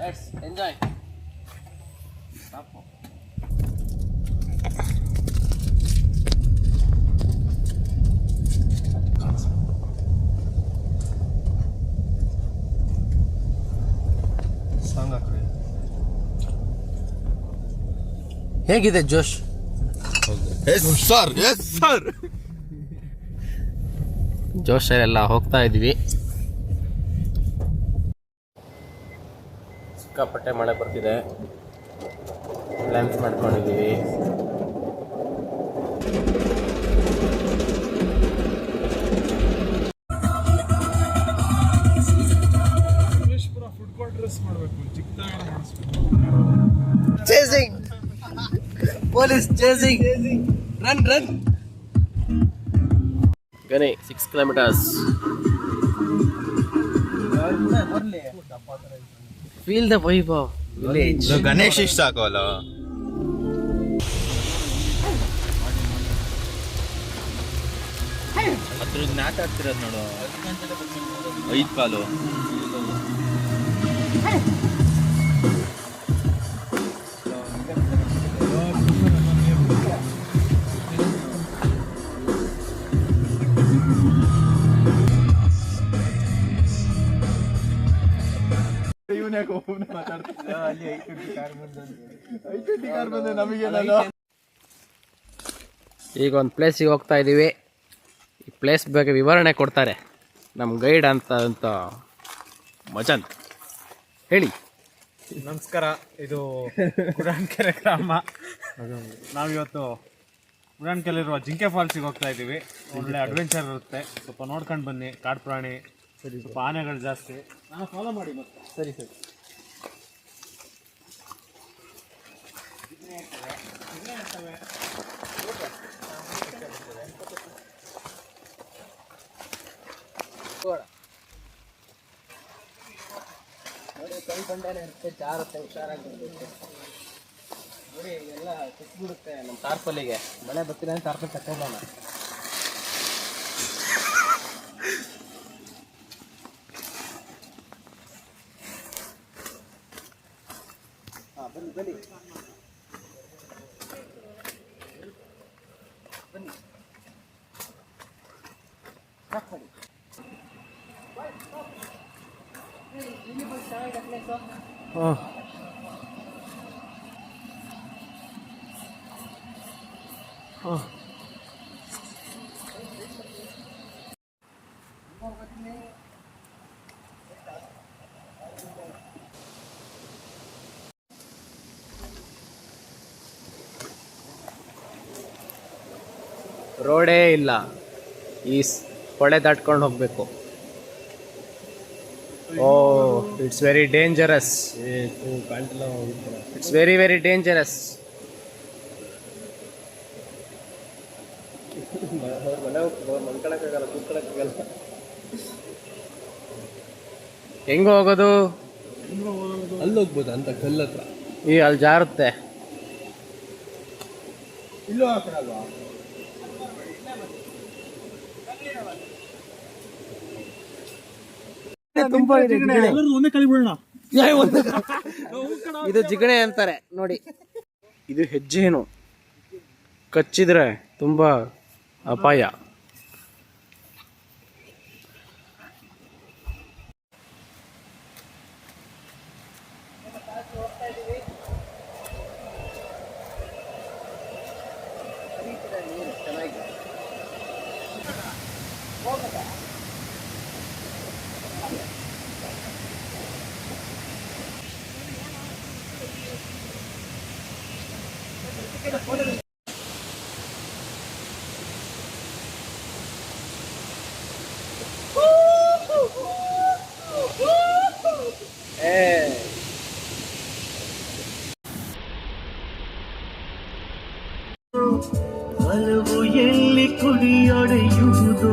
Let's enjoy. ಹೇಗಿದೆ ಜೋಶ್? ಜೋಶಲ್ಲೆಲ್ಲ ಹೋಗ್ತಾ ಇದ್ವಿ. ಸಿಕ್ಕಾಪಟ್ಟೆ ಮಳೆ ಬರ್ತಿದೆ. ಲಂಚ್ ಮಾಡ್ಕೊಂಡಿದ್ದೀವಿ. ಚೇಸಿಂಗ್ ಪೊಲೀಸ್ ಚೇಸಿಂಗ್ ರನ್ ಗಣಿ 6 kilometers. Feel the vibe of village. Ganesh ಇಷ್ಟ ಆಗೋಲ್ಲ. ಅದ್ರ ನಾಟ ಆಗ್ತಿರೋದು ನೋಡು. 5 ಕಾಲು. ಈಗ ಒಂದು ಪ್ಲೇಸಿಗೆ ಹೋಗ್ತಾ ಇದ್ದೀವಿ. ಈ ಪ್ಲೇಸ್ ಬಗ್ಗೆ ವಿವರಣೆ ಕೊಡ್ತಾರೆ ನಮ್ಮ ಗೈಡ್ ಅಂತ ಮಜನ್. ಹೇಳಿ. ನಮಸ್ಕಾರ. ಇದು ಕುರಾನ್ಕೆರೆ ಗ್ರಾಮ. ನಾವಿವತ್ತು ಕುರಾನ್ಕೆರೆಲಿರುವ ಜಿಂಕೆ ಫಾಲ್ಸಿಗೆ ಹೋಗ್ತಾ ಇದ್ದೀವಿ. ಒಳ್ಳೆ ಅಡ್ವೆಂಚರ್ ಇರುತ್ತೆ. ಸ್ವಲ್ಪ ನೋಡ್ಕೊಂಡು ಬನ್ನಿ. ಕಾಡು ಪ್ರಾಣಿ, ಸ್ವಲ್ಪ ಆನೆಗಳು ಜಾಸ್ತಿ. ನಾನು ಫಾಲೋ ಮಾಡಿ ಮತ್ತೆ. ಸರಿ. ಕೈ ಬಂಡೇನೆ ಇರುತ್ತೆ, ಜಾರುತ್ತೆ, ಹುಷಾರಾಗಿರುತ್ತೆ. ನೋಡಿ ಎಲ್ಲ ಸಿಕ್ಬಿಡುತ್ತೆ ನಮ್ಮ ತಾರ್ಪಲ್ಲಿಗೆ. ಮಳೆ ಬರ್ತಿಲ್ಲ ಅಂತ ತಾರ್ಪಲ್ಲಿ ತಕ್ಕೊಳ್ಳೋಣ. ಬನ್ನಿ ಬನ್ನಿ ಬನ್ನಿ. ರೋಡೇ ಇಲ್ಲ. ಈ ಹೊಳೆ ದಾಟ್ಕೊಂಡು ಹೋಗ್ಬೇಕು. It's very dangerous. It's very very dangerous. ಹೆಂಗ ಹೋಗೋದು? ಅಲ್ಲಿ ಹೋಗ್ಬೋದು ಅಂತ ಕಲ್ಲ ಹತ್ರ. ಅಲ್ಲಿ ಜಾರುತ್ತೆ. ಇಲ್ಲೂ ಹಾಕಲ್ವಾ? ತುಂಬಾ ಇದೆ. ಇದು ಜಿಗಣೆ ಅಂತಾರೆ ನೋಡಿ. ಇದು ಹೆಜ್ಜೆನು ಕಚ್ಚಿದ್ರೆ ತುಂಬಾ ಅಪಾಯ. ಹಲವು ಎಲ್ಲಿ ಕುಡಿಯೊಡೆಯುವುದು